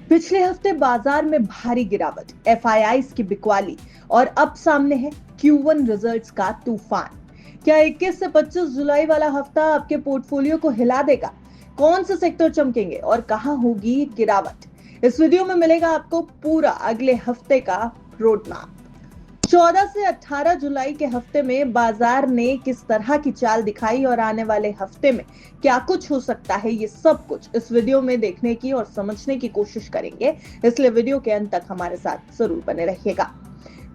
पिछले हफ्ते बाजार में भारी गिरावट, एफआईआईज की बिकवाली और अब सामने है Q1 रिजल्ट्स का तूफान। क्या 21 से 25 जुलाई वाला हफ्ता आपके पोर्टफोलियो को हिला देगा? कौन से सेक्टर चमकेंगे और कहां होगी गिरावट? इस वीडियो में मिलेगा आपको पूरा अगले हफ्ते का रोड मैप। 14 से 18 जुलाई के हफ्ते में बाजार ने किस तरह की चाल दिखाई और आने वाले हफ्ते में क्या कुछ हो सकता है, ये सब कुछ इस वीडियो में देखने की और समझने की कोशिश करेंगे। इसलिए वीडियो के अंत तक हमारे साथ जरूर बने रहिएगा।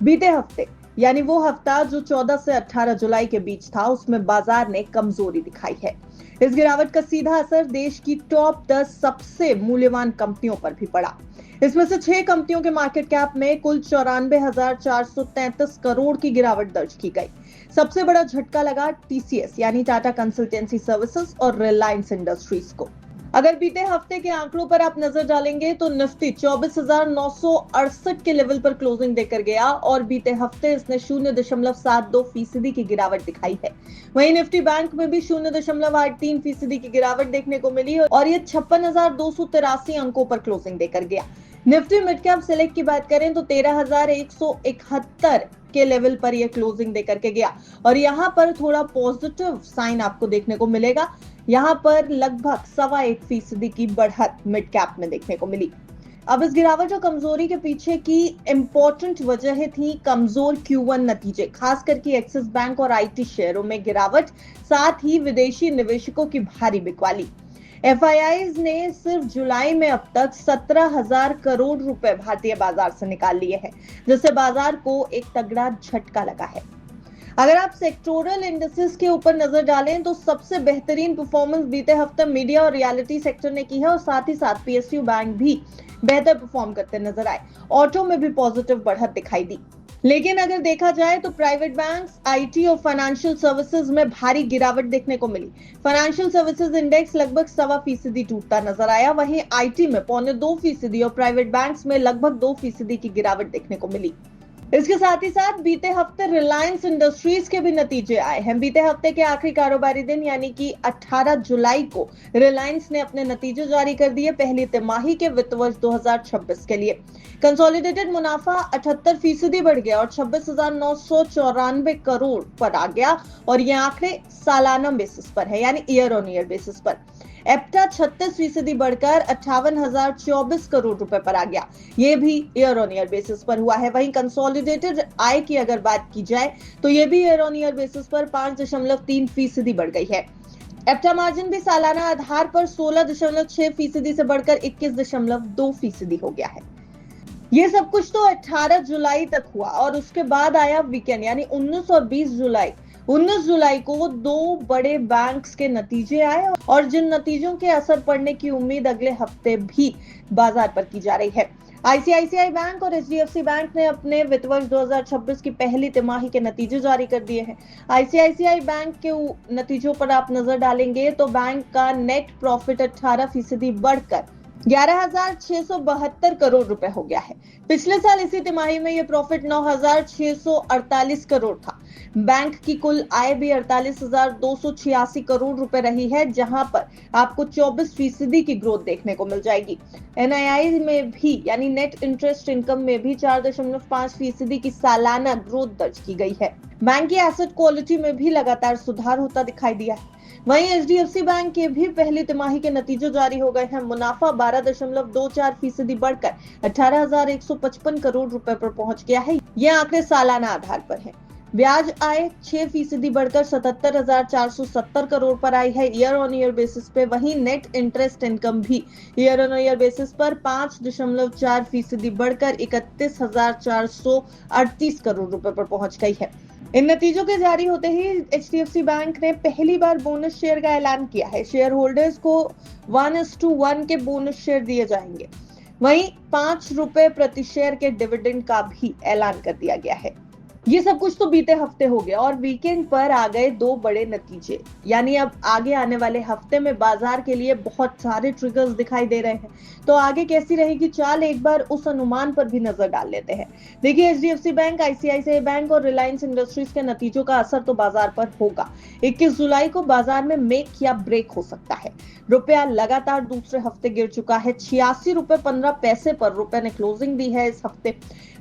बीते हफ्ते यानी वो हफ्ता जो 14 से 18 जुलाई के बीच था, उसमें बाजार ने कमजोरी दिखाई है। इस गिरावट का सीधा असर देश की टॉप 10 सबसे मूल्यवान कंपनियों पर भी पड़ा। इसमें से 6 कंपनियों के मार्केट कैप में कुल 94,433 करोड़ की गिरावट दर्ज की गई। सबसे बड़ा झटका लगा टीसीएस यानी टाटा कंसल्टेंसी सर्विसेज और रिलायंस इंडस्ट्रीज को। अगर बीते हफ्ते के आंकड़ों पर आप नजर डालेंगे तो निफ्टी 24,968 के लेवल पर क्लोजिंग देकर गया और बीते हफ्ते इसने 0.72% की गिरावट दिखाई है। वहीं निफ्टी बैंक में भी 0.83% की गिरावट देखने को मिली और ये 56,283 अंकों पर क्लोजिंग देकर गया। निफ्टी मिड कैप सिलेक्ट की बात करें तो 13,171 के लेवल पर यह क्लोजिंग देकर के गया और यहाँ पर थोड़ा पॉजिटिव साइन आपको देखने को मिलेगा। यहाँ पर लगभग 1.25% की बढ़त मिड कैप में देखने को मिली। अब इस गिरावट और कमजोरी के पीछे की इंपॉर्टेंट वजह थी कमजोर Q1 नतीजे, खास करके एक्सिस बैंक और आईटी शेयरों में गिरावट, साथ ही विदेशी निवेशकों की भारी बिकवाली। एफआईआईज ने सिर्फ जुलाई में अब तक 17,000 करोड़ रुपए भारतीय बाजार से निकाल लिए हैं, जिससे बाजार को एक तगड़ा झटका लगा है। अगर आप सेक्टोरल इंडेक्सेस के ऊपर नजर डालें तो सबसे बेहतरीन परफॉर्मेंस बीते हफ्ते मीडिया और रियलिटी सेक्टर ने की है और साथ ही साथ पीएसयू बैंक भी बेहतर परफॉर्म करते नजर आए। ऑटो में भी पॉजिटिव बढ़त दिखाई दी। लेकिन अगर देखा जाए तो प्राइवेट बैंक्स, आईटी और फाइनेंशियल सर्विसेज में भारी गिरावट देखने को मिली। फाइनेंशियल सर्विसेज इंडेक्स लगभग 1.25% टूटता नजर आया, वहीं आईटी में 0.25% और प्राइवेट बैंक्स में लगभग 2% की गिरावट देखने को मिली। इसके साथ ही साथ बीते हफ्ते रिलायंस इंडस्ट्रीज के भी नतीजे आए हैं। बीते हफ्ते के आखिरी कारोबारी दिन यानी कि 18 जुलाई को रिलायंस ने अपने नतीजे जारी कर दिए। पहली तिमाही के वित्त वर्ष 2026 के लिए कंसोलिडेटेड मुनाफा 78% बढ़ गया और 26,994 करोड़ पर आ गया और ये आंकड़े सालाना बेसिस पर है यानी ईयर ऑन ईयर बेसिस पर। एप्टा 36% बढ़कर 58,024 करोड़ रुपए पर आ गया, ये भी ईयर ऑन ईयर बेसिस पर हुआ है। वहीं कंसोलिडेटेड आय की अगर बात की जाए तो ये भी ईयर ऑन ईयर बेसिस पर 5.3% बढ़ गई है। एप्टा मार्जिन भी सालाना आधार पर 16.6% से बढ़कर 21.2% हो गया है। ये सब कुछ तो 18 जुलाई तक हुआ और उसके बाद आया वीकेंड यानी 19 और 20 जुलाई। 19 जुलाई को 2 बड़े बैंक्स के नतीजे आए और जिन नतीजों के असर पड़ने की उम्मीद अगले हफ्ते भी बाजार पर की जा रही है। आईसीआईसीआई बैंक और एचडीएफसी बैंक ने अपने वित्त वर्ष 2026 की पहली तिमाही के नतीजे जारी कर दिए हैं। आईसीआईसीआई बैंक के नतीजों पर आप नजर डालेंगे तो बैंक का नेट प्रॉफिट 18% बढ़कर 11,672 करोड़ रुपए हो गया है। पिछले साल इसी तिमाही में यह प्रॉफिट 9,648 करोड़ था। बैंक की कुल आय भी 48,286 करोड़ रुपए रही है, जहां पर आपको 24% की ग्रोथ देखने को मिल जाएगी। एनआईआई में भी यानी नेट इंटरेस्ट इनकम में भी 4.5% की सालाना ग्रोथ दर्ज की गई है। बैंक की एसेट क्वालिटी में भी लगातार सुधार होता दिखाई दिया है। वहीं एचडीएफसी बैंक के भी पहली तिमाही के नतीजे जारी हो गए हैं। मुनाफा 12.24% बढ़कर 18,155 करोड़ रुपए पर पहुंच गया है। ये आंकड़े सालाना आधार पर हैं। ब्याज आय 6% बढ़कर 77,470 करोड़ पर आई है ईयर ऑन ईयर बेसिस पे। वहीं नेट इंटरेस्ट इनकम भी ईयर ऑन ईयर बेसिस पर 5.4% बढ़कर 31,438 करोड़ रुपए पर पहुंच गई है। इन नतीजों के जारी होते ही एचडीएफसी बैंक ने पहली बार बोनस शेयर का ऐलान किया है। शेयर होल्डर्स को 1:1 के बोनस शेयर दिए जाएंगे। वहीं 5 रुपए प्रति शेयर के डिविडेंड का भी ऐलान कर दिया गया है। ये सब कुछ तो बीते हफ्ते हो गया और वीकेंड पर आ गए दो बड़े नतीजे। यानी अब आगे आने वाले हफ्ते में बाजार के लिए बहुत सारे ट्रिगर्स दिखाई दे रहे हैं। तो आगे कैसी रहेगी चाल, एक बार उस अनुमान पर भी नजर डाल लेते हैं। देखिए, एचडीएफसी बैंक, आईसीआईसीआई बैंक और रिलायंस इंडस्ट्रीज के नतीजों का असर तो बाजार पर होगा। 21 जुलाई को बाजार में मेक या ब्रेक हो सकता है। रुपया लगातार दूसरे हफ्ते गिर चुका है। 86 रुपए 15 पैसे पर रुपए ने क्लोजिंग दी है इस हफ्ते।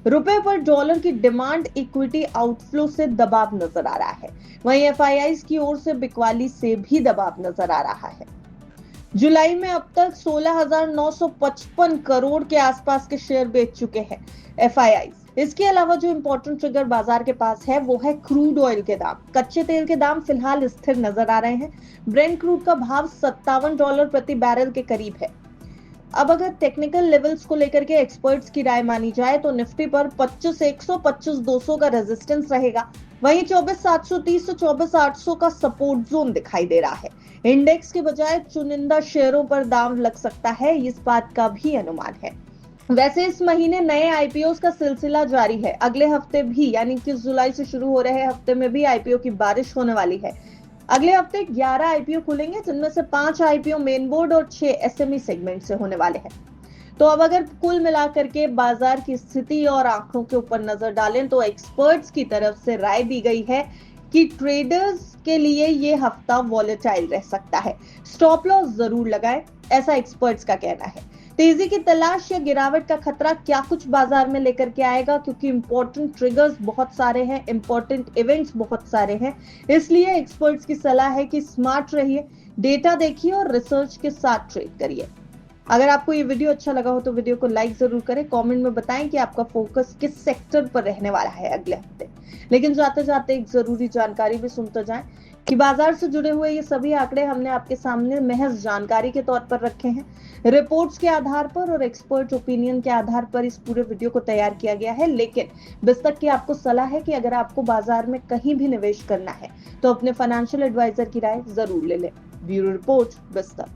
रुपए पर डॉलर की डिमांड इक्विटी आउटफ्लो से दबाव नजर आ रहा है। वहीं एफआईआईज की ओर से बिकवाली से भी दबाव नजर आ रहा है। जुलाई में अब तक 16,955 करोड़ के आसपास के शेयर बेच चुके हैं एफआईआईज। इसके अलावा जो इंपॉर्टेंट ट्रिगर बाजार के पास है वो है क्रूड ऑयल के दाम। कच्चे तेल के दाम फिलहाल स्थिर नजर आ रहे हैं। ब्रेंट क्रूड का भाव $57 प्रति बैरल के करीब है। अब अगर टेक्निकल लेवल्स को लेकर के एक्सपर्ट्स की राय मानी जाए तो निफ्टी पर 25,100 25,200 का रेजिस्टेंस रहेगा। वहीं 24,730 से 24,800 का सपोर्ट जोन दिखाई दे रहा है। इंडेक्स के बजाय चुनिंदा शेयरों पर दाम लग सकता है, इस बात का भी अनुमान है। वैसे इस महीने नए आईपीओ का सिलसिला जारी है। अगले हफ्ते भी यानी 21 जुलाई से शुरू हो रहे हफ्ते में भी आईपीओ की बारिश होने वाली है। अगले हफ्ते 11 आईपीओ खुलेंगे, जिनमें से 5 आईपीओ मेन बोर्ड और 6 एसएमई सेगमेंट से होने वाले हैं। तो अब अगर कुल मिलाकर के बाजार की स्थिति और आंकड़ों के ऊपर नजर डालें तो एक्सपर्ट्स की तरफ से राय दी गई है कि ट्रेडर्स के लिए ये हफ्ता वॉलेटाइल रह सकता है। स्टॉप लॉस जरूर लगाएं, ऐसा एक्सपर्ट्स का कहना है। तेजी की तलाश या गिरावट का खतरा क्या कुछ बाजार में लेकर के आएगा, क्योंकि इंपॉर्टेंट ट्रिगर्स बहुत सारे हैं, इंपॉर्टेंट इवेंट्स बहुत सारे हैं। इसलिए एक्सपर्ट्स की सलाह है कि स्मार्ट रहिए, डेटा देखिए और रिसर्च के साथ ट्रेड करिए। अगर आपको ये वीडियो अच्छा लगा हो तो वीडियो को लाइक जरूर करें। कमेंट में बताएं कि आपका फोकस किस सेक्टर पर रहने वाला है अगले हफ्ते। लेकिन जाते जाते एक जरूरी जानकारी भी सुनते जाएं कि बाजार से जुड़े हुए ये सभी आंकड़े हमने आपके सामने महज जानकारी के तौर पर रखे हैं। रिपोर्ट्स के आधार पर और एक्सपर्ट ओपिनियन के आधार पर इस पूरे वीडियो को तैयार किया गया है। लेकिन बिस्तक की आपको सलाह है कि अगर आपको बाजार में कहीं भी निवेश करना है तो अपने फाइनेंशियल एडवाइजर की राय जरूर ले लें। Bureau report, बिस्तक।